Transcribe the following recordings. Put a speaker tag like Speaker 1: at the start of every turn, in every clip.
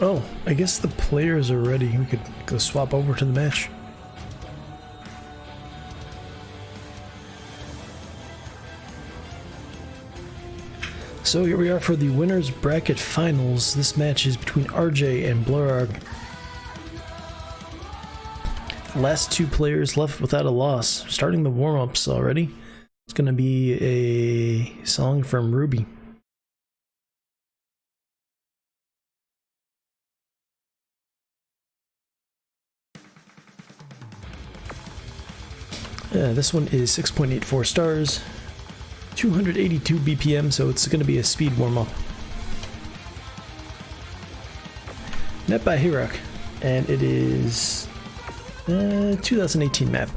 Speaker 1: Oh, I guess the players are ready. We could go swap over to the match. So here we are for the winners bracket finals. This match is between RJ and Blerargh. Last two players left without a loss. Starting the warm-ups already. It's gonna be a song from Ruby. This one is 6.84 stars, 282 BPM, so it's going to be a speed warm-up. Net by Yuiop, and it is 2018 map.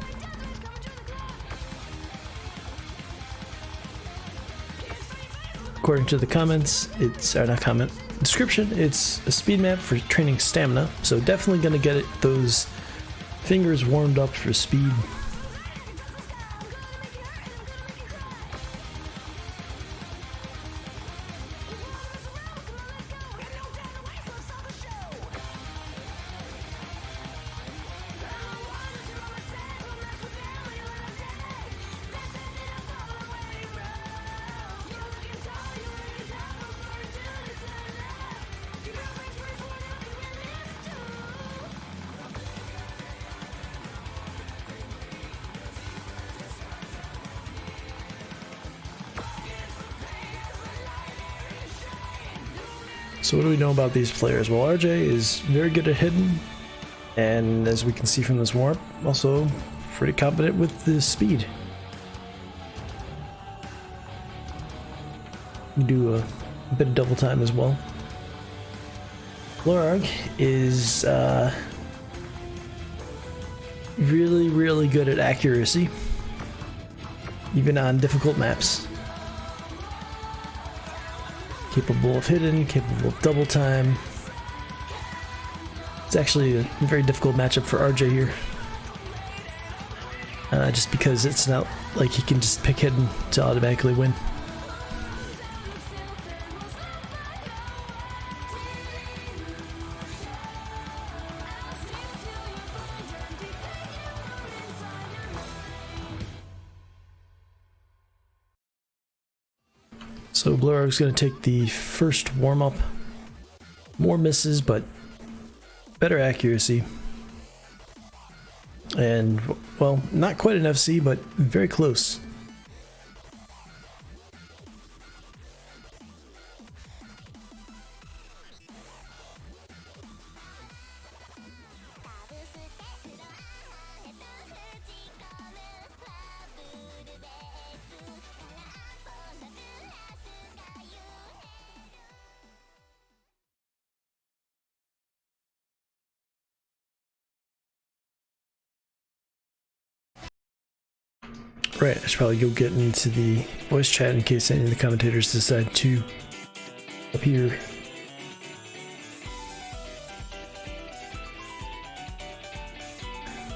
Speaker 1: According to the comments, it's description, it's a speed map for training stamina, so definitely going to get those fingers warmed up for speed. So what do we know about these players? Well, RJ is very good at hitting, and as we can see from this warp, also pretty competent with the speed. You do a bit of double time as well. Blerargh is really good at accuracy, even on difficult maps. Capable of hitting, capable of double time. It's actually a very difficult matchup for RJ here. Just because it's not like he can just pick hidden to automatically win. So Blerargh's going to take the first warm-up. More misses, but better accuracy. And, well, not quite an FC, but very close. Right, I should probably go get into the voice chat in case any of the commentators decide to appear.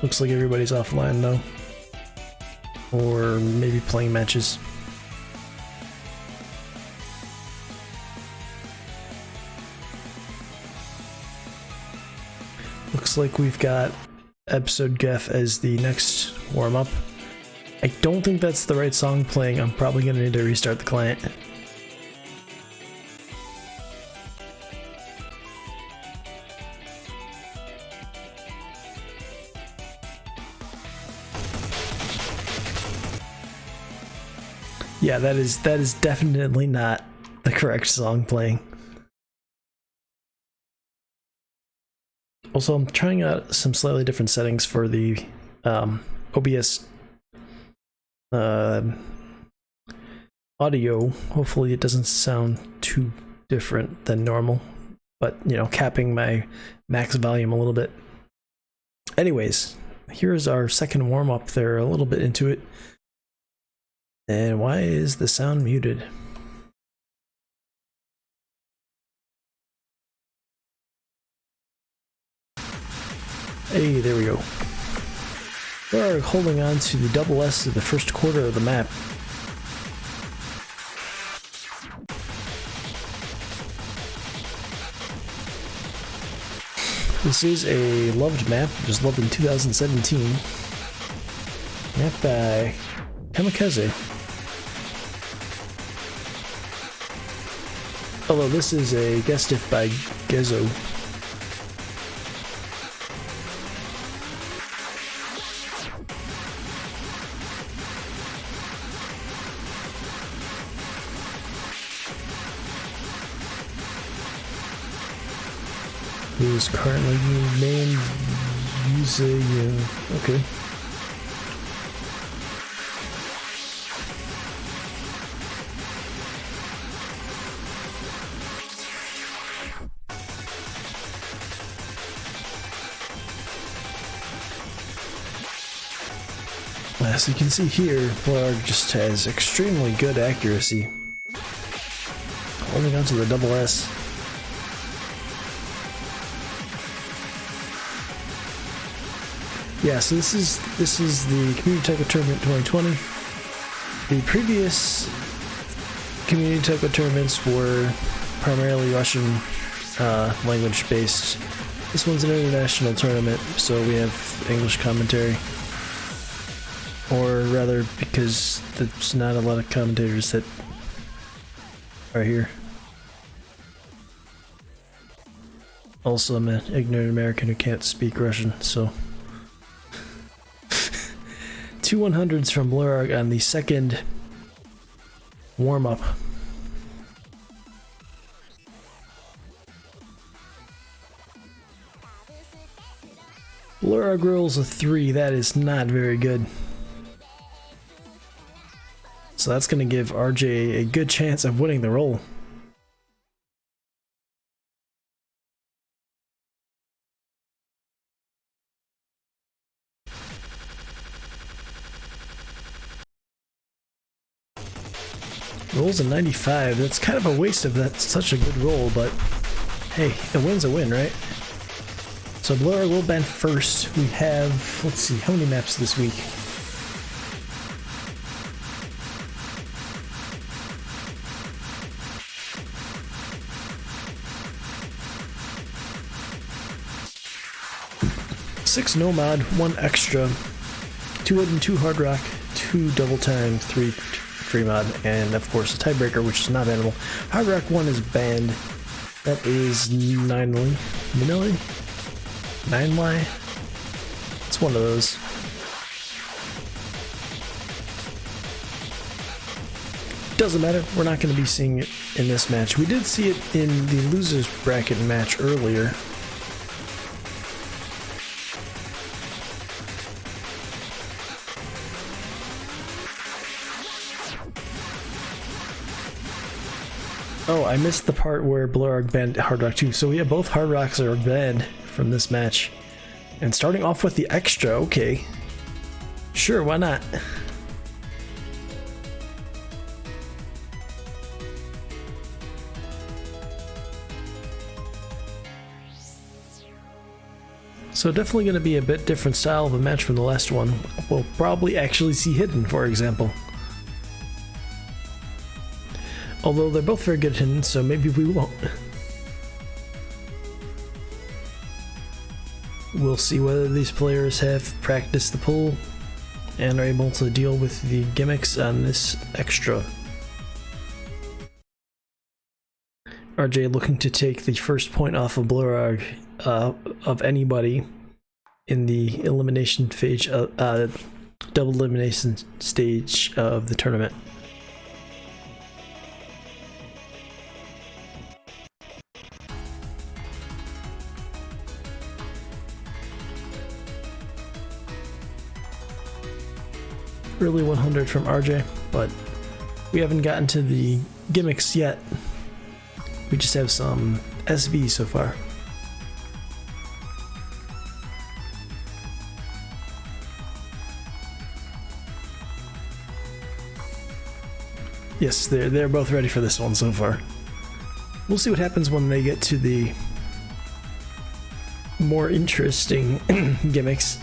Speaker 1: Looks like everybody's offline though. Or maybe playing matches. Looks like we've got Episode Gef as the next warm-up. I don't think that's the right song playing. I'm probably going to need to restart the client. Yeah, that is definitely not the correct song playing. Also, I'm trying out some slightly different settings for the OBS audio. Hopefully it doesn't sound too different than normal, but you know, capping my max volume a little bit. Anyways, here's our second warm-up. They're a little bit into it. And why is the sound muted? Hey, there we go. We're holding on to the double S to the first quarter of the map. This is a loved map, it was loved in 2017. Map by Kamikaze. Although this is a guest diff by Gezo. Who is currently named Yuiop. Okay. As you can see here, Blerargh just has extremely good accuracy. Holding on to the double S. Yeah, so this is the Community Taiko Tournament 2020. The previous Community Taiko tournaments were primarily Russian language based. This one's an international tournament, so we have English commentary. Or rather, because there's not a lot of commentators that are here. Also, I'm an ignorant American who can't speak Russian, so... 2 100s from Blerargh on the second warm-up. Blerargh rolls a 3, that is not very good. So that's going to give RJ a good chance of winning the roll. Rolls a 95. That's kind of a waste of that such a good roll, but hey, a win's a win, right? So Blerargh will ban first. We have, let's see, how many maps this week? Six Nomad, 1 extra, 2 Wood and 2 Hard Rock, 2 Double Time, 3 Free Mod, and of course a tiebreaker, which is not bannable. Hard Rock 1 is banned. That is 9 Manili? 9 Lie? It's one of those. Doesn't matter, we're not going to be seeing it in this match. We did see it in the losers bracket match earlier. Oh, I missed the part where Blerargh banned Hard Rock 2. So yeah, both Hard Rocks are banned from this match. And starting off with the extra, okay. Sure, why not? So definitely going to be a bit different style of a match from the last one. We'll probably actually see Hidden, for example. Although they're both very good hidden, so maybe we won't. We'll see whether these players have practiced the pull and are able to deal with the gimmicks on this extra. RJ looking to take the first point off of Blerargh of anybody in the elimination phase, double elimination stage of the tournament. Early 100 from RJ, but we haven't gotten to the gimmicks yet. We just have some SV so far. Yes, they're both ready for this one so far. We'll see what happens when they get to the more interesting gimmicks.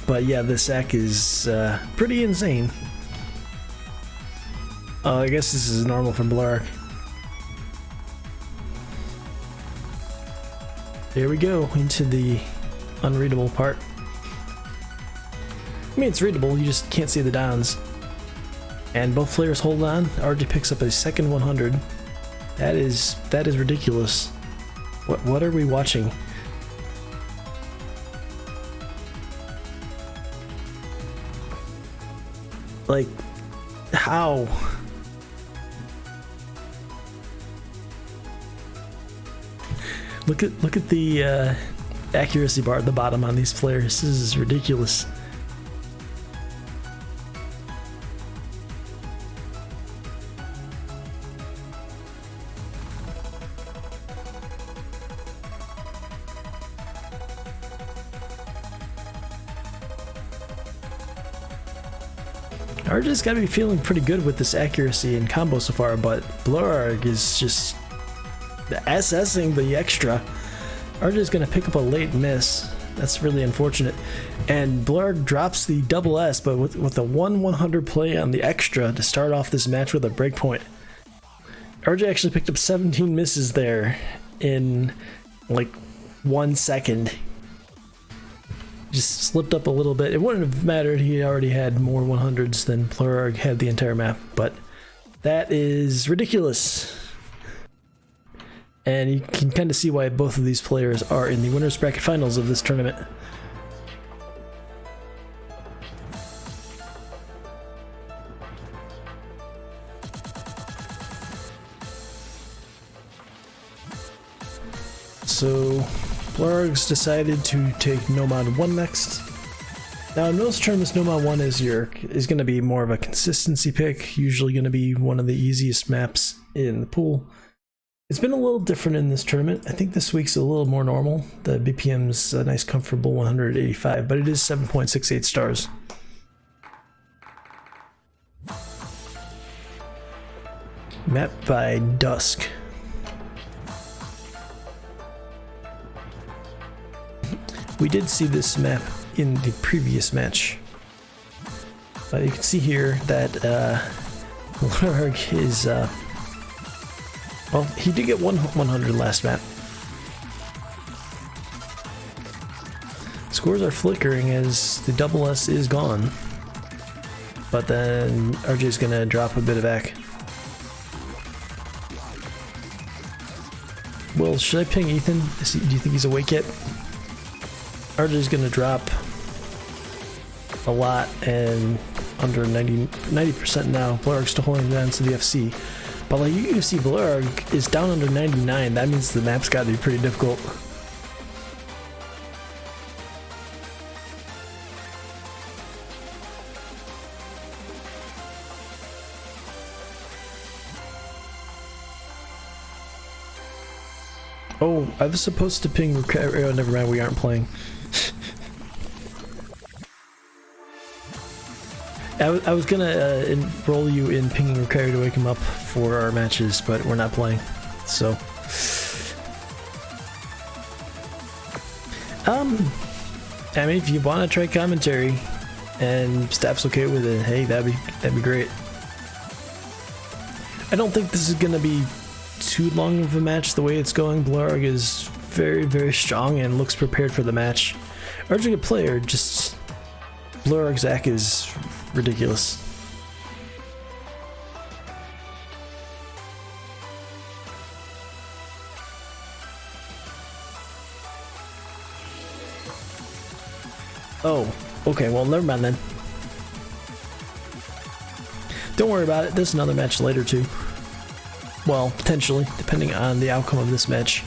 Speaker 1: But yeah, the sack is pretty insane. I guess this is normal for Blerargh. There we go, into the unreadable part. I mean, it's readable, you just can't see the downs. And both players hold on. RJ picks up a second 100. That is ridiculous. What are we watching? Like, how? Look at the accuracy bar at the bottom on these players. This is ridiculous. RJ's gotta be feeling pretty good with this accuracy and combo so far, but Blerargh is just SSing the extra. RJ's gonna pick up a late miss. That's really unfortunate. And Blerargh drops the double S, but with a 1/100 play on the extra to start off this match with a breakpoint. RJ actually picked up 17 misses there in like 1 second. Just slipped up a little bit. It wouldn't have mattered. He already had more 100s than Blerargh had the entire map, but that is ridiculous. And you can kind of see why both of these players are in the winners bracket finals of this tournament. So Blerargh's decided to take Nomad 1 next. Now in most tournaments, Nomad 1 is going to be more of a consistency pick, usually going to be one of the easiest maps in the pool. It's been a little different in this tournament. I think this week's a little more normal. The BPM's a nice comfortable 185, but it is 7.68 stars. Map by Dusk. We did see this map in the previous match. You can see here that Blerargh is, well, he did get 100 last map. Scores are flickering as the double S is gone. But then RJ's gonna drop a bit of back. Well, should I ping Ethan? Do you think he's awake yet? RJ's gonna drop a lot and under 90% now. Blerargh's still holding down to the FC. But like you can see, Blerargh is down under 99. That means the map's gotta be pretty difficult. Oh, I was supposed to ping. Oh, never mind, we aren't playing. I was gonna enroll you in pinging Ricardo to wake him up for our matches, but we're not playing. So, I mean, if you want to try commentary and staff's okay with it, hey, that'd be great. I don't think this is gonna be too long of a match the way it's going. Blerargh is very, very strong and looks prepared for the match. RJ a player, just Blerargh's Zach is ridiculous. Oh, okay, well, never mind then. Don't worry about it, there's another match later too. Well, potentially, depending on the outcome of this match.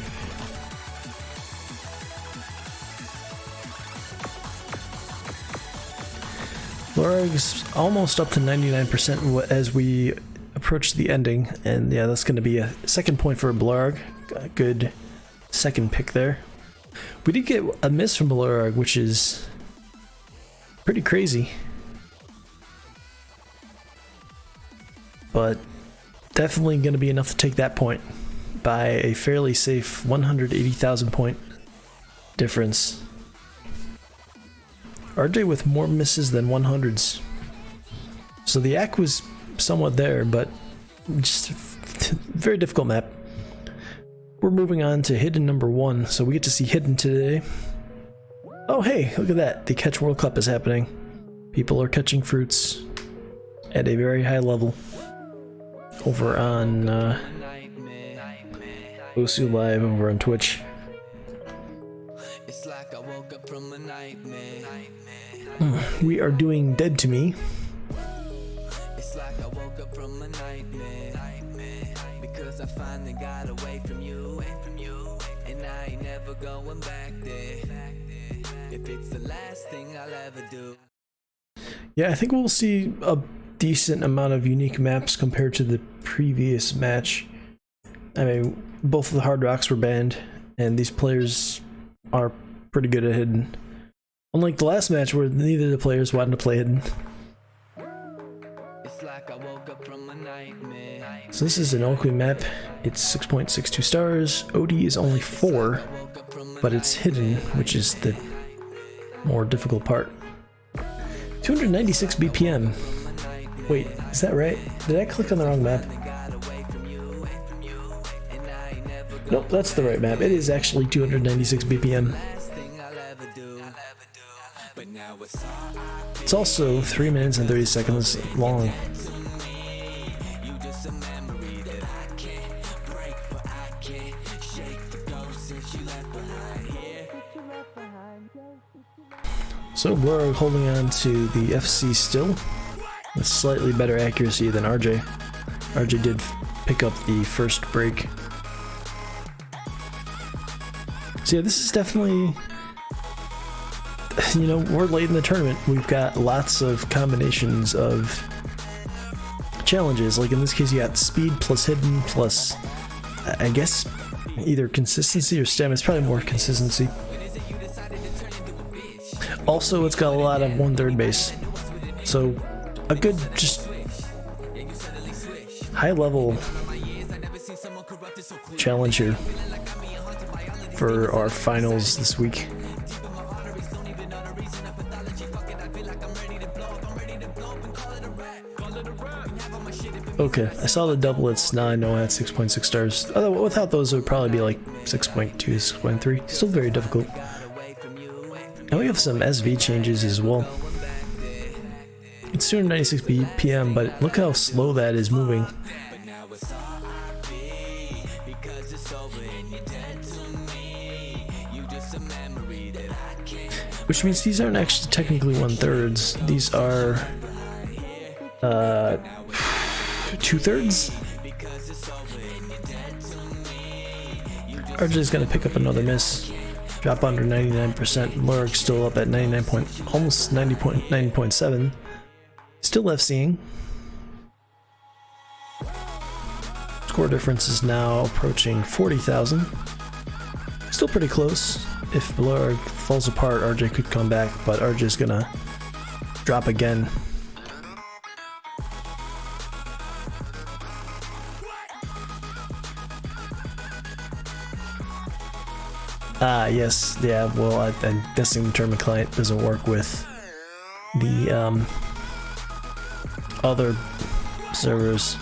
Speaker 1: Blerargh's almost up to 99% as we approach the ending, and yeah, that's going to be a second point for Blerargh. A good second pick there. We did get a miss from Blerargh, which is pretty crazy. But definitely going to be enough to take that point by a fairly safe 180,000 point difference. RJ with more misses than 100s. So the act was somewhat there, but just very difficult map. We're moving on to hidden number 1, so we get to see hidden today. Oh hey, look at that, the Catch World Cup is happening. People are catching fruits at a very high level over on Osu Live over on Twitch. We are doing Dead to Me.
Speaker 2: It's like I woke up from a nightmare because I finally got away from you, and I ain't never going back there. If it's the last thing I'll ever do.
Speaker 1: Yeah, I think we'll see a decent amount of unique maps compared to the previous match. I mean, both of the Hard Rocks were banned, and these players are pretty good at hidden. Unlike the last match where neither of the players wanted to play hidden.
Speaker 2: It's like I woke up from a nightmare.
Speaker 1: So this is an Oakley map. It's 6.62 stars. OD is only 4, but it's hidden, which is the more difficult part. 296 BPM. Wait, is that right? Did I click on the wrong map? Nope, that's the right map. It is actually 296 BPM. It's also 3 minutes and 30 seconds long. So Blerargh holding on to the FC still, with slightly better accuracy than RJ. RJ did pick up the first break. So yeah, this is definitely, you know, we're late in the tournament. We've got lots of combinations of challenges. Like in this case, you got speed plus hidden plus, I guess, either consistency or stamina. It's probably more consistency. Also, it's got a lot of 1/3 base. So, a good, just high level challenge here for our finals this week. Okay, I saw the doublets, now I know I had 6.6 stars. Although without those it would probably be like 6.2, 6.3. Still very difficult. And we have some SV changes as well. It's 296 BPM, but look how slow that is moving. Which means these aren't actually technically 1/3. These are 2/3. RJ's gonna pick up another miss. Drop under 99%. Blerargh still up at 99 almost 90.7. Still FCing. Score difference is now approaching 40,000. Still pretty close. If Blerargh falls apart, RJ could come back, but RJ's gonna drop again. Yes, yeah, well, I'm guessing the tournament client doesn't work with the other servers.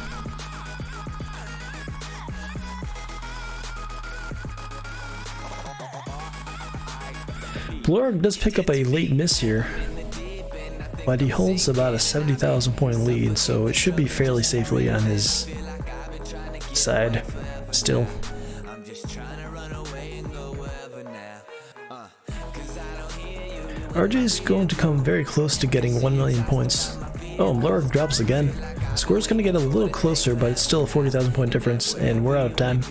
Speaker 1: Blerargh does pick up a late miss here, but he holds about a 70,000 point lead, so it should be fairly safely on his side still. RJ is going to come very close to getting 1 million points. Oh, Blerargh drops again. Score's going to get a little closer, but it's still a 40,000 point difference, and we're out of time.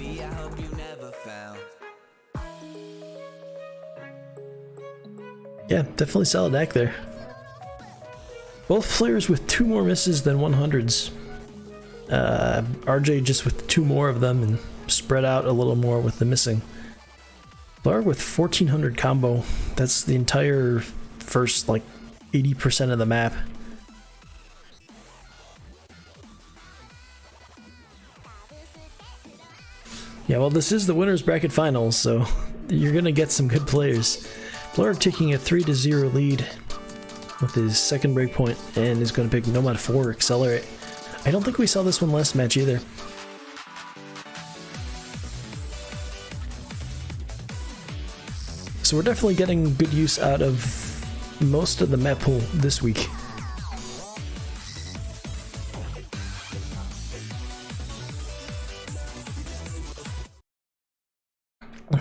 Speaker 1: Yeah, definitely solid act there. Both players with 2 more misses than 100s. RJ just with 2 more of them and spread out a little more with the missing. Blerargh with 1400 combo. That's the entire first, like, 80% of the map. Yeah, well, this is the winners bracket finals, so you're gonna get some good players. Blerargh taking a 3-0 lead with his second breakpoint and is gonna pick Nomad 4 Accelerate. I don't think we saw this one last match either. so we're definitely getting good use out of most of the map pool this week.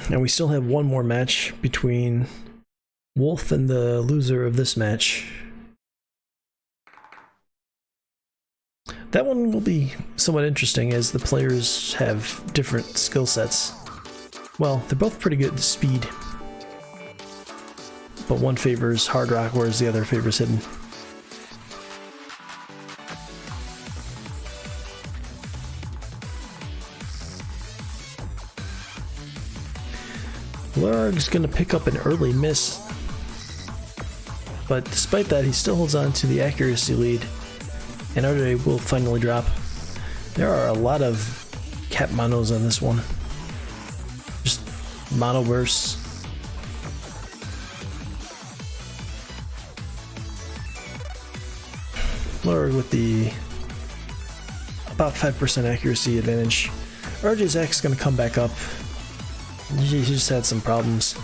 Speaker 1: And we still have one more match between Wolf and the loser of this match. That one will be somewhat interesting as the players have different skill sets. Well, they're both pretty good at speed, but one favors hard rock whereas the other favors hidden. Blerargh's gonna pick up an early miss, but despite that he still holds on to the accuracy lead, and RJ will finally drop. There are a lot of cap monos on this one. Just mono bursts. Blerargh with the about 5% accuracy advantage. RJ's X is going to come back up. He just had some problems.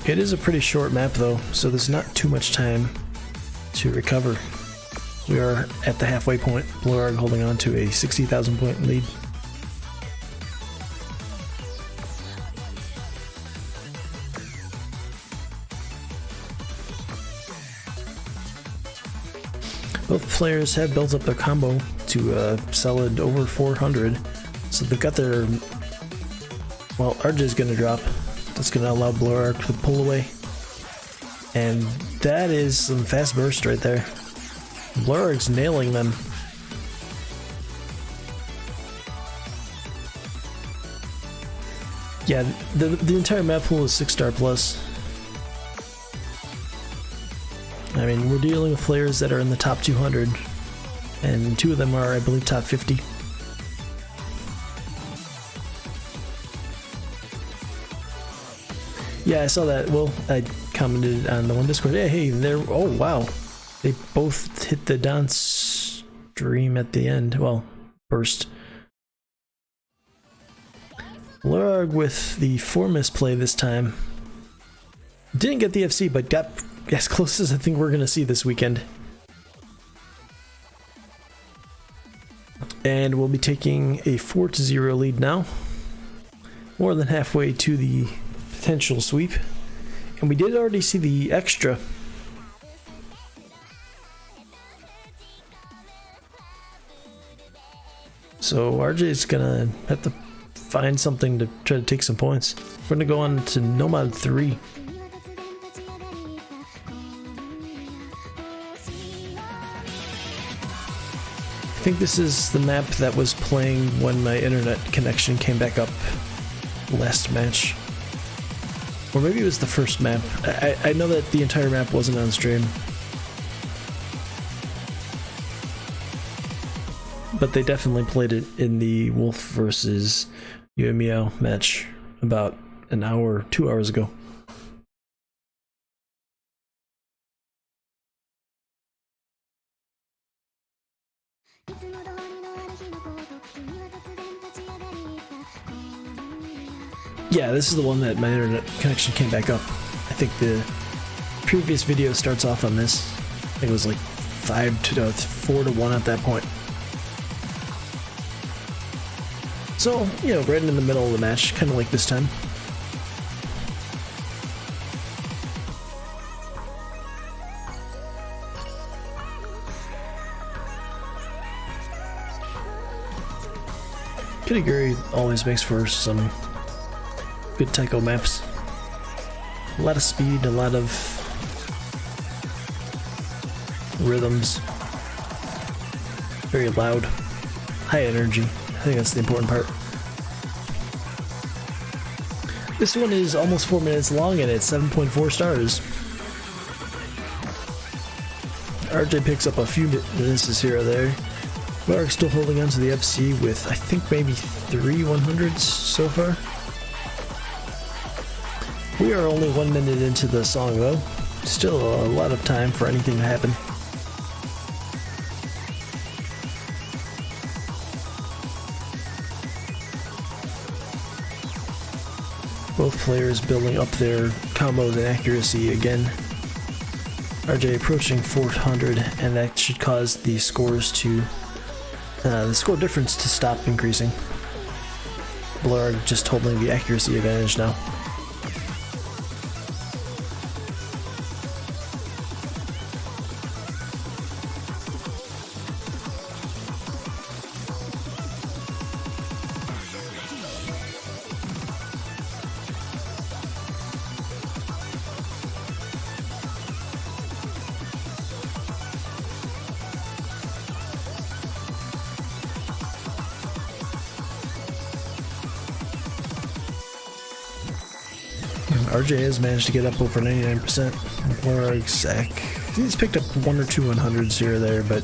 Speaker 1: It is a pretty short map though, so there's not too much time to recover. We are at the halfway point, Blerargh holding on to a 60,000 point lead. Both players have built up their combo to a solid over 400, so they've got their... Well, RJ is going to drop. That's going to allow Blerargh to pull away. And that is some fast burst right there. Blerargh's nailing them. Yeah, the entire map pool is 6-star plus. I mean, we're dealing with players that are in the top 200, and 2 of them are, I believe, top 50. Yeah, I saw that. Well, I commented on the one Discord. Yeah, hey, they're... Oh, wow. They both hit the dance stream at the end. Well, burst. Blerargh with the 4 misplay this time. Didn't get the FC, but got as close as I think we're going to see this weekend. And we'll be taking a 4-0 lead now. More than halfway to the potential sweep. And we did already see the extra. So RJ is gonna have to find something to try to take some points. We're gonna go on to Nomad 3. I think this is the map that was playing when my internet connection came back up last match. Or maybe it was the first map. I know that the entire map wasn't on stream. But they definitely played it in the Wolf versus Yuiop match about an hour, 2 hours ago. Yeah, this is the one that my internet connection came back up. I think the previous video starts off on this. I think it was like 4 to 1 at that point. So, you know, right in the middle of the match, kind of like this time. Kitty always makes for some good taiko maps. A lot of speed, a lot of rhythms. Very loud, high energy. I think that's the important part. This one is almost 4 minutes long and it's 7.4 stars. RJ picks up a few misses here or there. Blerargh's still holding on to the FC with, I think, maybe 3 100s so far. We are only 1 minute into the song though. Still a lot of time for anything to happen. players building up their combos and accuracy again. RJ approaching 400, and that should cause the scores to the score difference to stop increasing. Blerargh just holding the accuracy advantage now. RJ has managed to get up over 99%. Blerargh's he's picked up 1 or 2 100s here or there, but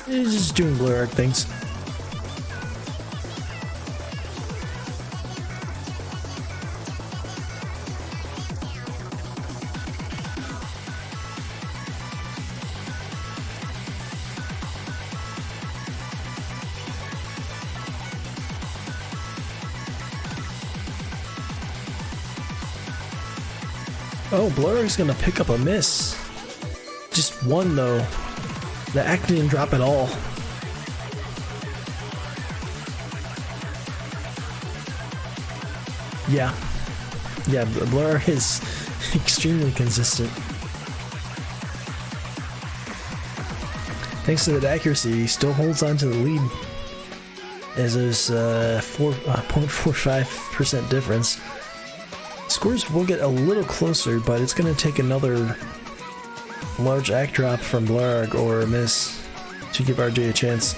Speaker 1: he's just doing Blerargh things. Oh, Blerargh's gonna pick up a miss. Just one though. The act didn't drop at all. Yeah, Blerargh is extremely consistent. Thanks to that accuracy, he still holds on to the lead. As there's 0.45% difference. Scores will get a little closer, but it's going to take another large act drop from Blerargh or a miss to give RJ a chance.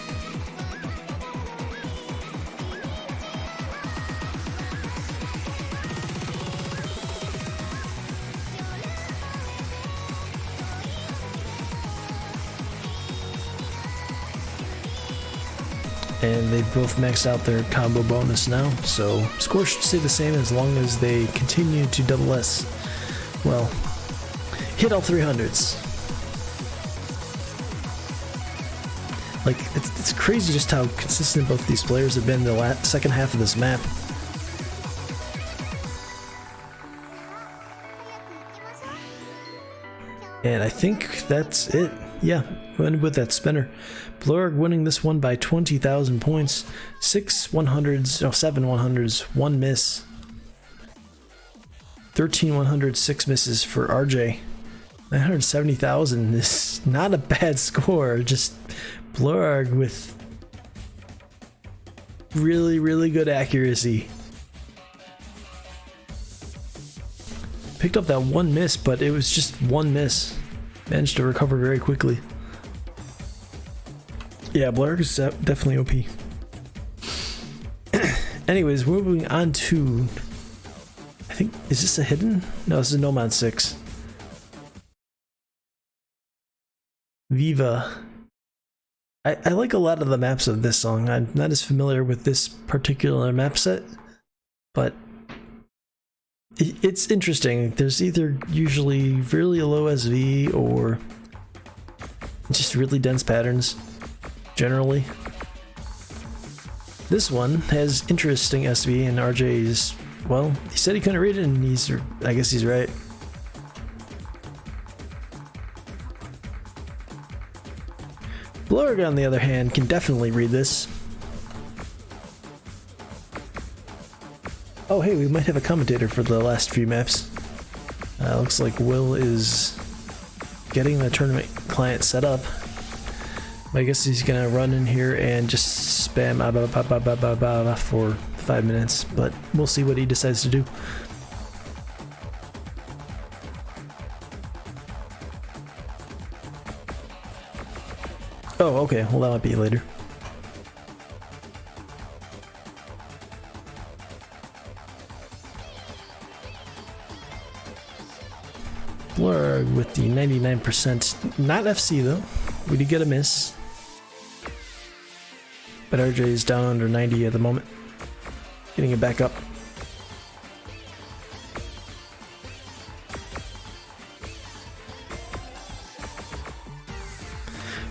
Speaker 1: And they both maxed out their combo bonus now, so scores should stay the same as long as they continue to double S. Well, hit all 300s. Like, it's crazy just how consistent both these players have been the second half of this map. And I think that's it. Yeah, we ended with that spinner. Blerargh winning this one by 20,000 points. 7 100s, 1 miss. 13 100s, 6 misses for RJ. 970,000 is not a bad score. Just Blerargh with really, really good accuracy. Picked up that 1 miss, but it was just 1 miss. Managed to recover very quickly. Yeah, Blerargh is definitely OP. Anyways, moving on to... I think... Is this a hidden? No, this is Nomad 6. Viva. I like a lot of the maps of this song. I'm not as familiar with this particular map set, but it's interesting. There's either usually really low SV or just really dense patterns, generally. This one has interesting SV, and RJ's, well, he said he couldn't read it, and I guess he's right. Blerargh, on the other hand, can definitely read this. Oh hey, we might have a commentator for the last few maps. Looks like Will is getting the tournament client set up. I guess he's gonna run in here and just spam for 5 minutes, but we'll see what he decides to do. Oh, okay, well that might be later. Blerargh with the 99%, not FC though. We did get a miss, but RJ is down under 90 at the moment. Getting it back up.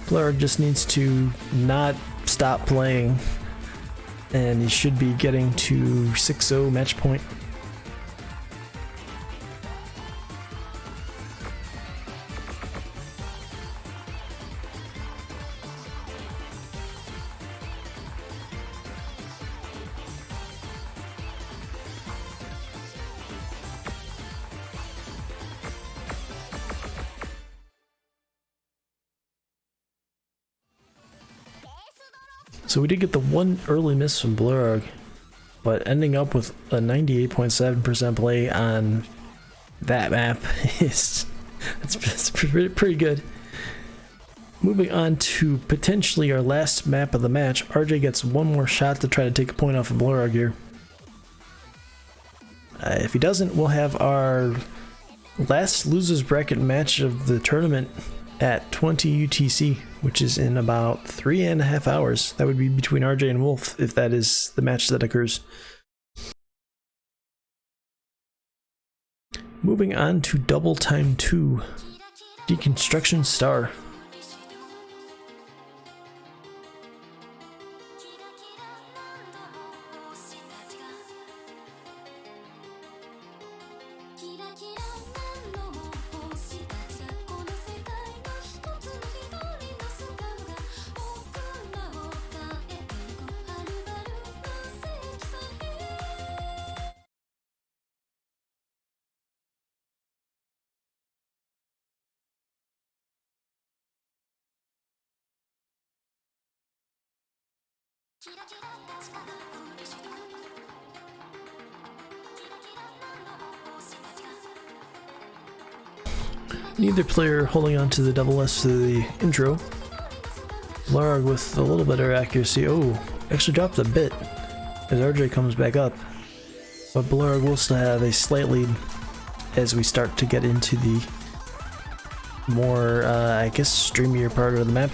Speaker 1: Blerargh just needs to not stop playing, and he should be getting to 6-0 match point. So we did get the one early miss from Blerargh, but ending up with a 98.7% play on that map is that's pretty good. Moving on to potentially our last map of the match, RJ gets one more shot to try to take a point off of Blerargh here. If he doesn't, we'll have our last losers bracket match of the tournament at 20 UTC, which is in about 3.5 hours. That would be between RJ and Wolf, if that is the match that occurs. Moving on to Double Time 2, Deconstruction Star. Neither player holding on to the double S to the intro. Blerargh with a little better accuracy. Oh, actually dropped a bit as RJ comes back up. But Blerargh will still have a slight lead as we start to get into the more, I guess, streamier part of the map.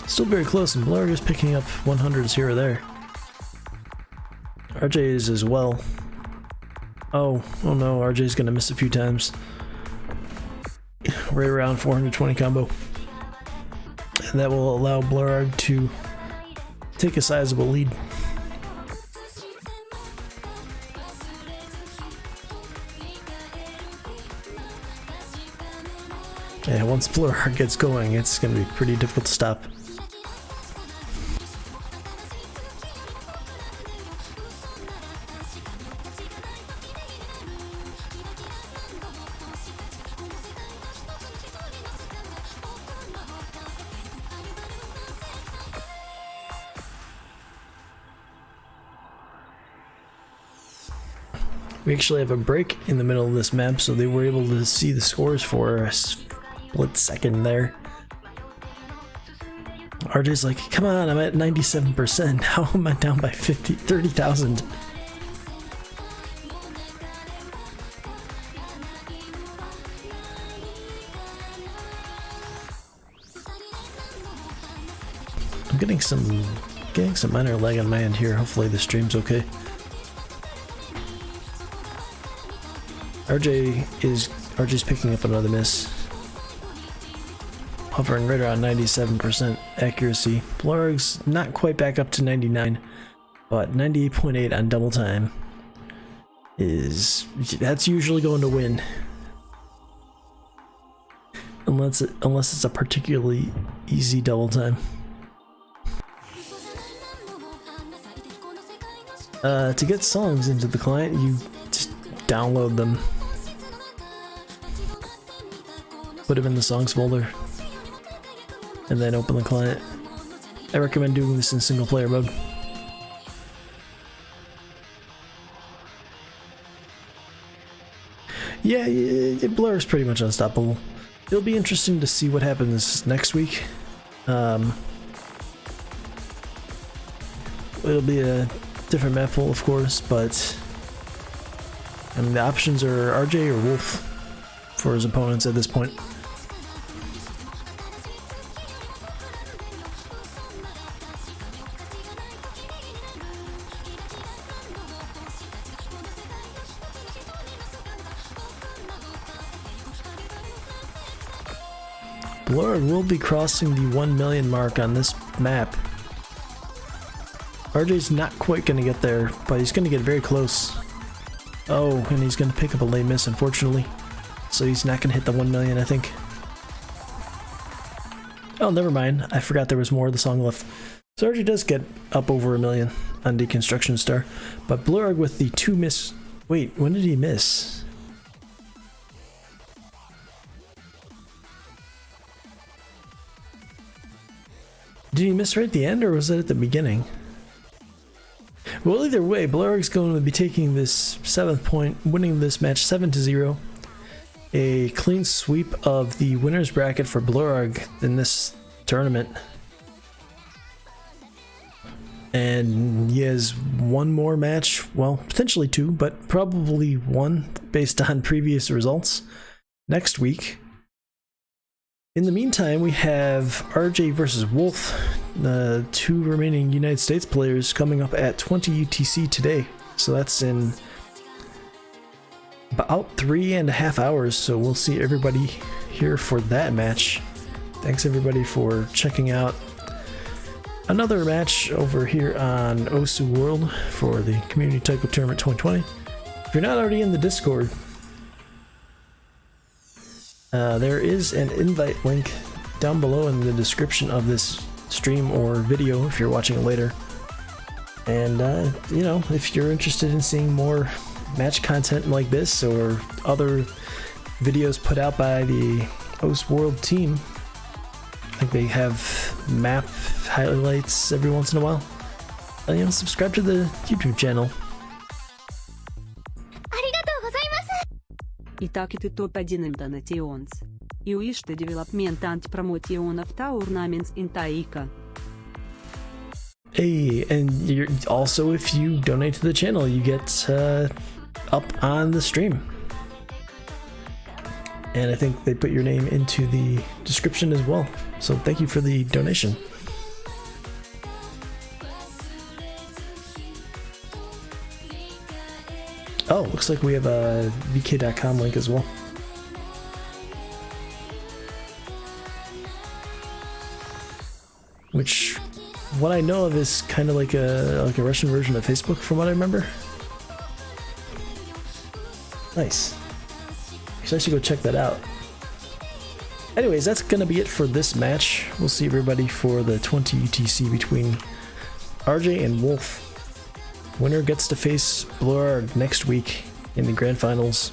Speaker 1: Still very close, and Blerargh is picking up 100s here or there. RJ is as well. Oh no, RJ's gonna miss a few times. Right around 420 combo. And that will allow Blerargh to take a sizable lead. Yeah, once Blerargh gets going, it's gonna be pretty difficult to stop. We actually have a break in the middle of this map, so they were able to see the scores for a split second there. RJ's like, come on, I'm at 97%. How am I down by 30,000? I'm getting some minor lag on my end here. Hopefully the stream's okay. RJ's picking up another miss. Hovering right around 97% accuracy. Blerargh's not quite back up to 99, but 98.8 on double time that's usually going to win. Unless it's a particularly easy double time. To get songs into the client, you just download them. Put them in the songs folder. And then open the client. I recommend doing this in single player mode. Yeah, Blur's pretty much unstoppable. It'll be interesting to see what happens next week. It'll be a different map pool, of course, but I mean, the options are RJ or Wolf for his opponents at this point. Blerargh will be crossing the 1 million mark on this map. RJ's not quite going to get there, but he's going to get very close. Oh, and he's going to pick up a late miss, unfortunately. So he's not going to hit the 1 million, I think. Oh, never mind. I forgot there was more of the song left. So RJ does get up over 1 million on Deconstruction Star. But Blerargh with the 2 miss... Wait, when did he miss? Did he miss right at the end, or was it at the beginning? Well, either way, Blerargh's going to be taking this 7th point, winning this match 7-0. A clean sweep of the winner's bracket for Blerargh in this tournament. And he has one more match, well, potentially two, but probably one based on previous results next week. In the meantime, we have RJ versus Wolf, the two remaining United States players, coming up at 20 UTC today. So that's in about 3.5 hours, so we'll see everybody here for that match. Thanks everybody for checking out another match over here on Osu World for the Community Taiko Tournament 2020. If you're not already in the Discord, there is an invite link down below in the description of this stream or video if you're watching it later. And, you know, if you're interested in seeing more match content like this or other videos put out by the Osu World team, like they have map highlights every once in a while, you know, subscribe to the YouTube channel.
Speaker 3: Итак, это топ-1 Donations. Yuiop Development and Promotion of Tournaments in Taiko.
Speaker 1: Hey, and you're also, if you donate to the channel, you get up on the stream. And I think they put your name into the description as well. So thank you for the donation. Oh, looks like we have a vk.com link as well. Which, what I know of, is kind of like a Russian version of Facebook, from what I remember. Nice. So I should go check that out. Anyways, that's gonna be it for this match. We'll see everybody for the 20 UTC between RJ and Wolf. Winner gets to face Blerargh next week in the grand finals.